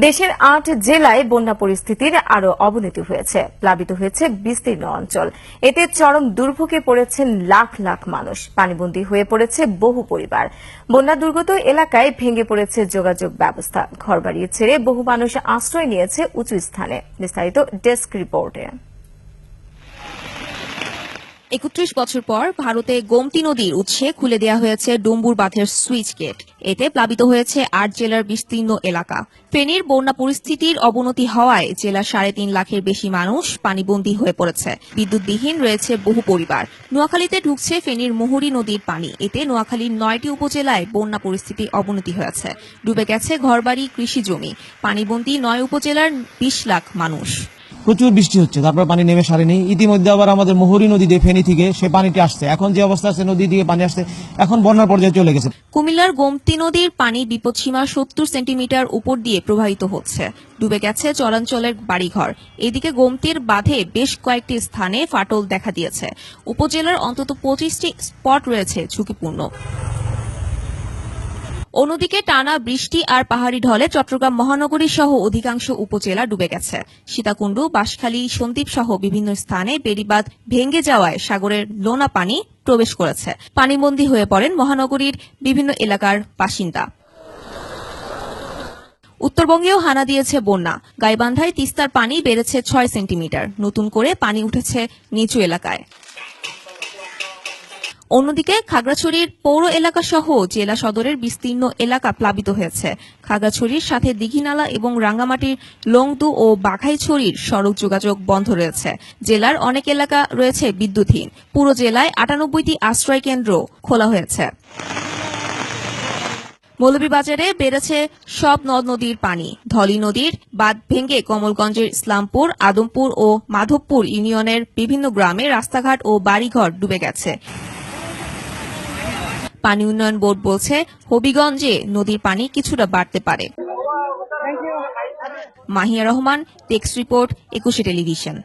দেশের ৮ জেলায় বন্যা পরিস্থিতির আরও অবনতি হয়েছে। প্লাবিত হয়েছে বিস্তীর্ণ অঞ্চল। এতে চরম দুর্ভোগে পড়েছেন লাখ লাখ মানুষ। পানিবন্দী হয়ে পড়েছে বহু পরিবার। বন্যা দুর্গত এলাকায় ভেঙে পড়েছে যোগাযোগ ব্যবস্থা। ঘরবাড়ি ছেড়ে বহু মানুষ আশ্রয় নিয়েছে উঁচু স্থানে। বিস্তারিত ডেস্ক রিপোর্টে। ৩১ বছর পর ভারতে গোমতী নদীর উৎসে খুলে দেওয়া হয়েছে ডুম্বুর বাঁধের সুইচ গেট। এতে প্লাবিত হয়েছে ৮ জেলার বিস্তীর্ণ এলাকা। ফেনীর বন্যা পরিস্থিতির অবনতি হওয়ায় জেলার ৩.৫ লাখের বেশি মানুষ পানিবন্দী হয়ে পড়েছে। বিদ্যুৎবিহীন রয়েছে বহু পরিবার। নোয়াখালীতে ঢুকছে ফেনীর মুহুরী নদীর পানি। এতে নোয়াখালীর ৯টি উপজেলায় বন্যা পরিস্থিতির অবনতি হয়েছে। ডুবে গেছে ঘরবাড়ি, কৃষি জমি। পানিবন্দী ৯ উপজেলার ২০ লাখ মানুষ। প্রচুর বৃষ্টি হচ্ছে, তারপর পানি নেমে সারেনি। ইতিমধ্যে আবার আমাদের মুহুরী নদী দিয়ে ফেনী থেকে সে পানিটি আসছে। এখন যে অবস্থা আছে, নদী দিয়ে পানি আসছে, এখন বন্যার পর্যায়ে চলে গেছে। কুমিল্লার গোমতী নদীর পানি বিপদসীমা ৭০ সেন্টিমিটার উপর দিয়ে প্রবাহিত হচ্ছে। ডুবে গেছে চরাঞ্চলের বাড়িঘর। এদিকে গোমতীর বাঁধে বেশ কয়েকটি স্থানে ফাটল দেখা দিয়েছে। উপজেলার অন্তত ২৫টি স্পট রয়েছে ঝুঁকিপূর্ণ। অন্যদিকে টানা বৃষ্টি আর পাহাড়ি ঢলে চট্টগ্রাম মহানগরী সহ অধিকাংশ উপজেলা ডুবে গেছে। সীতাকুণ্ড, বাঁশখালী, সন্দ্বীপ সহ বিভিন্ন স্থানে বেড়িবাঁধ ভেঙে যাওয়ায় সাগরের নোনা পানি প্রবেশ করেছে। পানিবন্দী হয়ে পড়েন মহানগরীর বিভিন্ন এলাকার বাসিন্দা। উত্তরবঙ্গেও হানা দিয়েছে বন্যা। গাইবান্ধায় তিস্তার পানি বেড়েছে ৬ সেন্টিমিটার। নতুন করে পানি উঠেছে নিচু এলাকায়। অন্যদিকে খাগড়াছড়ির পৌর এলাকা সহ জেলা সদরের বিস্তীর্ণ এলাকা প্লাবিত হয়েছে। খাগড়াছড়ির সাথে দীঘিনালা এবং রাঙ্গামাটির লংদু ও বাঘাইছড়ির সড়ক যোগাযোগ বন্ধ রয়েছে। জেলার অনেক এলাকা রয়েছে বিদ্যুৎহীন। পুরো জেলায় ৯৮টি আশ্রয় কেন্দ্র খোলা হয়েছে। মৌলভীবাজারে বেড়েছে সব নদ নদীর পানি। ধলি নদীর বাঁধ ভেঙে কমলগঞ্জের ইসলামপুর, আদমপুর ও মাধবপুর ইউনিয়নের বিভিন্ন গ্রামে রাস্তাঘাট ও বাড়িঘর ডুবে গেছে। পানি উন্নয়ন বোর্ড বলছে, হবিগঞ্জে নদীর পানি কিছুটা বাড়তে পারে। Mahiya Rahman, text report, ২১ television.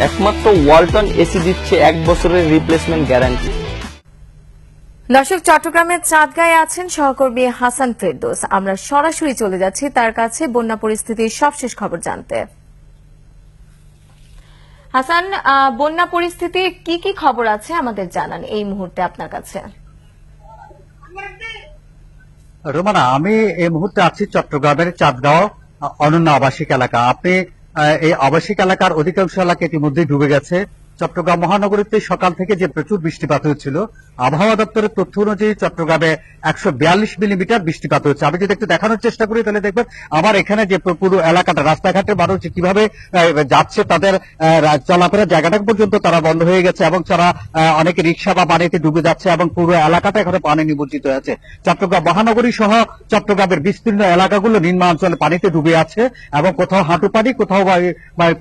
একমাত্র ওয়ালটন এসি দিচ্ছে ১ বছরের রিপ্লেসমেন্ট গ্যারান্টি। দর্শক, চট্টগ্রামের চাঁদগাঁয়ে আছেন সহকর্মী হাসান ফেরদৌস। আমরা সরাসরি চলে যাচ্ছি তার কাছে বন্যা পরিস্থিতির সবশেষ খবর জানতে। হাসান, বন্যা পরিস্থিতি কি কি খবর আছে আমাদের জানান এই মুহূর্তে আপনার কাছে। রোমানা, আমি এই মুহূর্তে আছি চট্টগ্রামের চাঁদগাঁও অনন্য আবাসিক এলাকা। আপনি এই আবাসিক এলাকার অধিকাংশ এলাকা ইতিমধ্যে ডুবে গেছে। চট্টগ্রাম মহানগরীতে সকাল থেকে যে প্রচুর বৃষ্টিপাত হয়েছিল, আবহাওয়া দপ্তরের তথ্য অনুযায়ী চট্টগ্রামে ১৪২ মিলিমিটার বৃষ্টিপাত হচ্ছে। আমি যদি একটু দেখানোর চেষ্টা করি তাহলে দেখবেন আমার এখানে যে পুরো এলাকাটা, রাস্তাঘাটের মানুষ কিভাবে যাচ্ছে, তাদের চলাফেরার জায়গাটা পর্যন্ত তারা বন্ধ হয়ে গেছে এবং তারা অনেকে রিক্সা বা পানিতে ডুবে যাচ্ছে এবং পুরো এলাকাটা এখানে পানি নিমজ্জিত হয়েছে। চট্টগ্রাম মহানগরী সহ চট্টগ্রামের বিস্তীর্ণ এলাকাগুলো নিম্নাঞ্চলে পানিতে ডুবে আছে এবং কোথাও হাঁটু পানি, কোথাও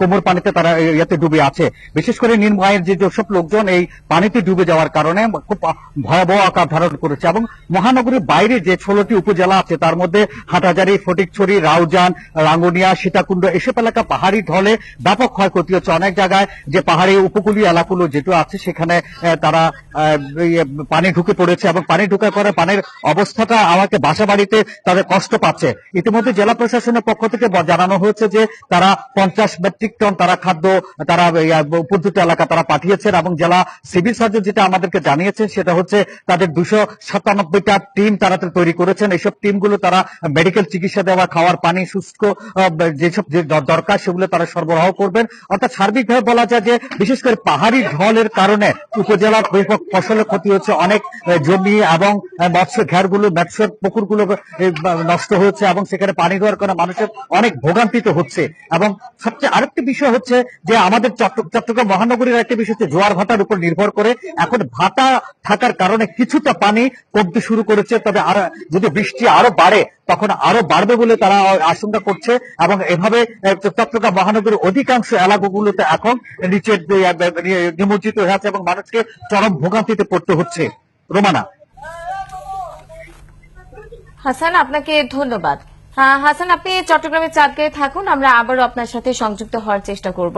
কোমর পানিতে তারা ইয়েতে ডুবে আছে। বিশেষ করে নিম্ন আয়ের যেসব লোকজন এই পানিতে ডুবে যাওয়ার কারণে খুব ভয়াবহ আকার ধারণ করেছে। এবং মহানগরীর বাইরে যে ১৬টি উপজেলা আছে তার মধ্যে হাটহাজারী, ফটিকছড়ি, রাউজান, রাঙ্গুনিয়া, সীতাকুণ্ড এসব এলাকা পাহাড়ি ঢলে ব্যাপক ক্ষয়ক্ষতি হচ্ছে। অনেক জায়গায় যে পাহাড়ি উপকূলীয় এলাকাগুলো যেটা আছে সেখানে তারা পানি ঢুকে পড়েছে এবং পানি ঢুকে পরে পানির অবস্থাটা আমাকে বাসা বাড়িতে তাদের কষ্ট পাচ্ছে। ইতিমধ্যে জেলা প্রশাসনের পক্ষ থেকে জানানো হয়েছে যে তারা ৫০ মেট্রিক টন তারা খাদ্য তারা উপযুক্ত এলাকা তারা পাঠিয়েছেন এবং জেলা সিভিল সার্জন যেটা আমাদেরকে জানিয়েছেন সেটা হচ্ছে তাদের ২৯৭টা টিম তারা তৈরি করেছেন। এইসব টিমগুলো তারা মেডিকেল চিকিৎসা দেওয়া, খাওয়ার পানি, শুষ্ক যেসব দরকার সেগুলো তারা সরবরাহ করবেন। অর্থাৎ সার্বিকভাবে বলা যায় যে বিশেষ করে পাহাড়ি ঢলের কারণে উপজেলার ব্যাপক ফসলের ক্ষতি হচ্ছে। অনেক জমি এবং মৎস্য ঘেরগুলো, মৎস্য পুকুরগুলো নষ্ট হচ্ছে এবং সেখানে পানি দেওয়ার কারণে মানুষের অনেক ভোগান্তিতে হচ্ছে। এবং সবচেয়ে আরেকটি বিষয় হচ্ছে যে আমাদের চট্টগ্রাম মহানগরীর একটা বিষয় হচ্ছে জোয়ার ভাটার উপর নির্ভর করে। এখন ভাটা থাকার কারণে কিছুটা পানি কমতে শুরু করেছে, তবে আর যদি বৃষ্টি আরো বাড়ে তখন আরো বাড়বে বলে তারা আশঙ্কা করছে এবং এভাবে চট্টগ্রাম মহানগরীর অধিকাংশ এলাকাগুলোতে এখন নিচে নিমজ্জিত হয়ে আছে এবং মানুষকে চরম ভোগান্তিতে পড়তে হচ্ছে। রোমানা। হাসান, আপনাকে ধন্যবাদ। হাসান, আপনি চট্টগ্রামের চাঁদগাঁয়ে থাকুন, আমরা আবারও আপনার সাথে সংযুক্ত হওয়ার চেষ্টা করব।